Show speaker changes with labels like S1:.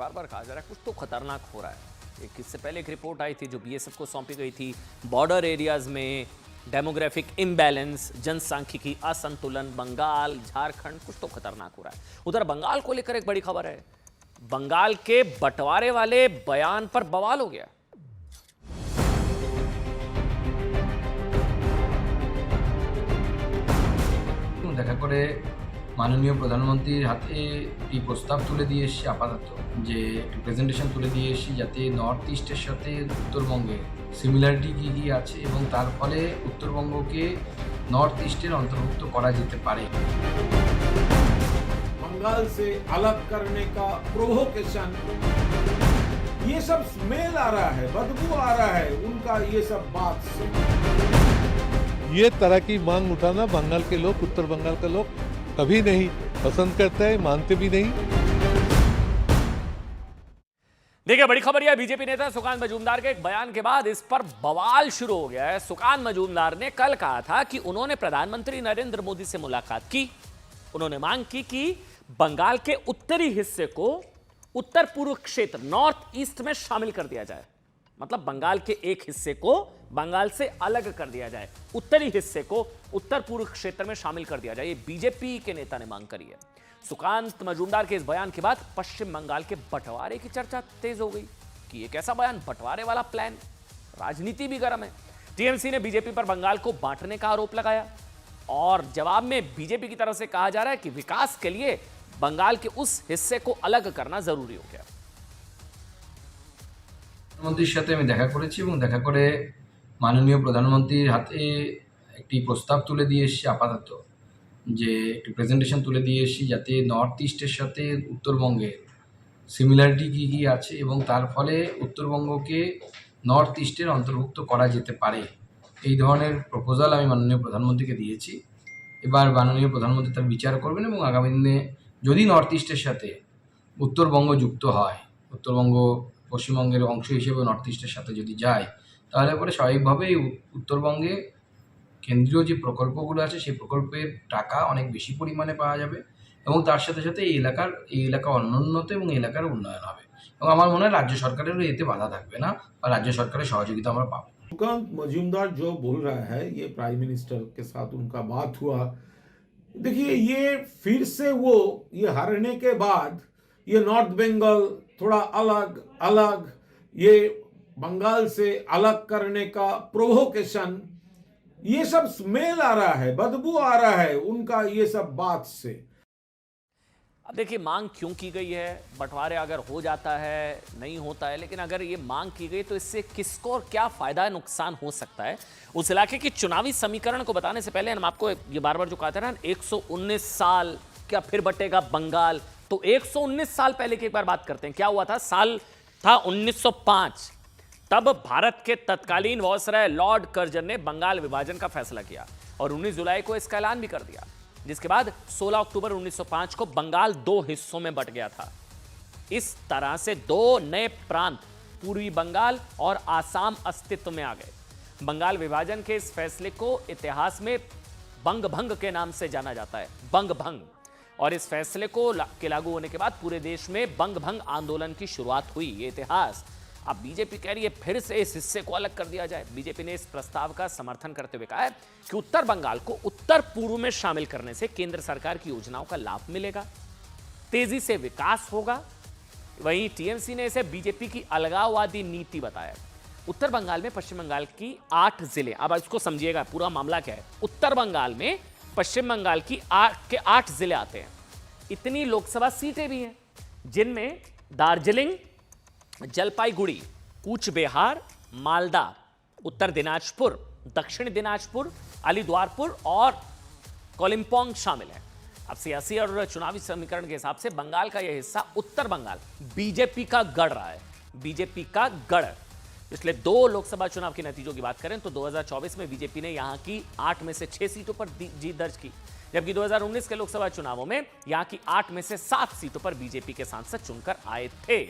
S1: बार बार कहा जा रहा है कुछ तो खतरनाक हो रहा है। इससे पहले एक रिपोर्ट आई थी जो बीएसएफ को सौंपी गई थी, बॉर्डर एरियाज में डेमोग्राफिक इम्बैलेंस, जनसांख्यिकी असंतुलन, बंगाल, झारखंड, कुछ तो खतरनाक हो रहा है। उधर बंगाल को लेकर एक बड़ी खबर है, बंगाल के बंटवारे वाले बयान पर बवाल हो गया।
S2: দেখা করে মাননীয় প্রধানমন্ত্রীর হাতে একটি প্রস্তাব তুলে দিয়ে এসেছি, আপাতত যে একটি প্রেজেন্টেশন তুলে দিয়ে এসেছি যাতে নর্থ ইস্টের সাথে উত্তরবঙ্গে সিমিলারিটি কী কী আছে এবং তার ফলে উত্তরবঙ্গকে নর্থ ইস্টের অন্তর্ভুক্ত করা যেতে পারে।
S3: बंगाल से अलग करने का प्रोवोकेशन, ये सब स्मेल आ रहा है, बदबू आ रहा है उनका ये सब बात से।
S4: ये तरह की मांग उठाना बंगाल के लोग, उत्तर बंगाल के लोग कभी नहीं पसंद करते हैं, मानते भी नहीं।
S1: देखिए बड़ी खबर यह, बीजेपी नेता सुकांत मजूमदार के एक बयान के बाद इस पर बवाल शुरू हो गया है। सुकांत मजूमदार ने कल कहा था कि उन्होंने प्रधानमंत्री नरेंद्र मोदी से मुलाकात की। उन्होंने मांग की कि बंगाल के उत्तरी हिस्से को उत्तर पूर्व क्षेत्र नॉर्थ ईस्ट में शामिल कर दिया जाए, मतलब बंगाल के एक हिस्से को बंगाल से अलग कर दिया जाए, उत्तरी हिस्से को उत्तर पूर्व क्षेत्र में शामिल कर दिया जाए। ये बीजेपी के नेता ने मांग करी है। सुकांत मजूमदार के इस बयान के बाद पश्चिम बंगाल के बंटवारे की चर्चा तेज हो गई कि एक ऐसा बयान, बंटवारे वाला प्लान, राजनीति भी गर्म है। टीएमसी ने बीजेपी पर बंगाल को बांटने का आरोप लगाया और जवाब में बीजेपी की तरफ से कहा जा रहा है कि विकास के लिए बंगाल के उस हिस्से को अलग करना जरूरी हो गया।
S2: প্রধানমন্ত্রীর সাথে আমি দেখা করেছি এবং দেখা করে মাননীয় প্রধানমন্ত্রীর হাতে একটি প্রস্তাব তুলে দিয়ে এসেছি, আপাতত যে একটি প্রেজেন্টেশন তুলে দিয়ে এসেছি যাতে নর্থ ইস্টের সাথে উত্তরবঙ্গে সিমিলারিটি কী কী আছে এবং তার ফলে উত্তরবঙ্গকে নর্থ ইস্টের অন্তর্ভুক্ত করা যেতে পারে, এই ধরনের প্রপোজাল আমি মাননীয় প্রধানমন্ত্রীকে দিয়েছি। এবার মাননীয় প্রধানমন্ত্রী তার বিচার করবেন এবং আগামী দিনে যদি নর্থ ইস্টের সাথে উত্তরবঙ্গ যুক্ত হয়, উত্তরবঙ্গ পশ্চিমবঙ্গের অংশ হিসেবে নর্থ ইস্টের সাথে যদি যায়, তাহলে পরে স্বাভাবিকভাবেই উত্তরবঙ্গে কেন্দ্রীয় যে প্রকল্পগুলো আছে সেই প্রকল্পের টাকা অনেক বেশি পরিমাণে পাওয়া যাবে এবং তার সাথে সাথে এই এলাকা অনুন্নত এবং এই এলাকার উন্নয়ন হবে এবং আমার মনে হয় রাজ্য সরকারেরও এতে বাধা থাকবে না বা রাজ্য সরকারের সহযোগিতা আমরা পাবো।
S3: सुकांत मजूमदार जो बोल रहा है, ये प्राइम मिनिस्टर के साथ उनका बात हुआ। देखिए ये फिर से वो ये हारने के बाद ये नॉर्थ बंगाल थोड़ा अलग अलग, ये बंगाल से अलग करने का प्रोवोकेशन, ये सब स्मेल आ रहा है, बदबू आ रहा है उनका ये सब बात से।
S1: अब देखिए मांग क्यों की गई है, बंटवारे अगर हो जाता है नहीं होता है, लेकिन अगर ये मांग की गई तो इससे किसको और क्या फायदा नुकसान हो सकता है। उस इलाके की चुनावी समीकरण को बताने से पहले हम आपको ये बार बार जो कहा था ना, 119 साल क्या फिर बटेगा बंगाल, तो 119 साल पहले की एक बार बात करते हैं। क्या हुआ था, साल था 1905, तब भारत के तत्कालीन वायसराय लॉर्ड कर्जन ने बंगाल विभाजन का फैसला किया और 19 जुलाई को इसका ऐलान भी कर दिया, जिसके बाद 16 अक्टूबर 1905 को बंगाल दो हिस्सों में बंट गया था। इस तरह से दो नए प्रांत, पूर्वी बंगाल और आसाम अस्तित्व में आ गए। बंगाल विभाजन के इस फैसले को इतिहास में बंग भंग के नाम से जाना जाता है, बंग भंग। और इस फैसले के लागू होने के बाद पूरे देश में बंग भंग आंदोलन की शुरुआत हुई। ये इतिहास। अब बीजेपी कह रही है फिर से इस हिस्से को अलग कर दिया जाए। बीजेपी ने इस प्रस्ताव का समर्थन करते हुए कहा है कि उत्तर बंगाल को उत्तर पूर्व में शामिल करने से केंद्र सरकार की योजनाओं का लाभ मिलेगा, तेजी से विकास होगा। वहीं टीएमसी ने इसे बीजेपी की अलगाववादी नीति बताया। उत्तर बंगाल में पश्चिम बंगाल की 8 जिले, अब इसको समझिएगा पूरा मामला क्या है। उत्तर बंगाल में पश्चिम बंगाल की 8 जिले आते हैं। इतनी लोकसभा सीटें भी हैं जिनमें दार्जिलिंग, जलपाईगुड़ी, कूच बिहार, मालदा, उत्तर दिनाजपुर, दक्षिण दिनाजपुर, अलीद्वारपुर और कोलिम्पोंग शामिल है। अब सियासी और चुनावी समीकरण के हिसाब से बंगाल का यह हिस्सा उत्तर बंगाल बीजेपी का गढ़ रहा है, बीजेपी का गढ़। पिछले 2 लोकसभा चुनाव के नतीजों की बात करें तो 2024 में बीजेपी ने यहां की 8 में से 6 सीटों पर जीत दर्ज की, जबकि 2019 के लोकसभा चुनावों में यहां की 8 में से 7 सीटों पर बीजेपी के सांसद चुनकर आए थे।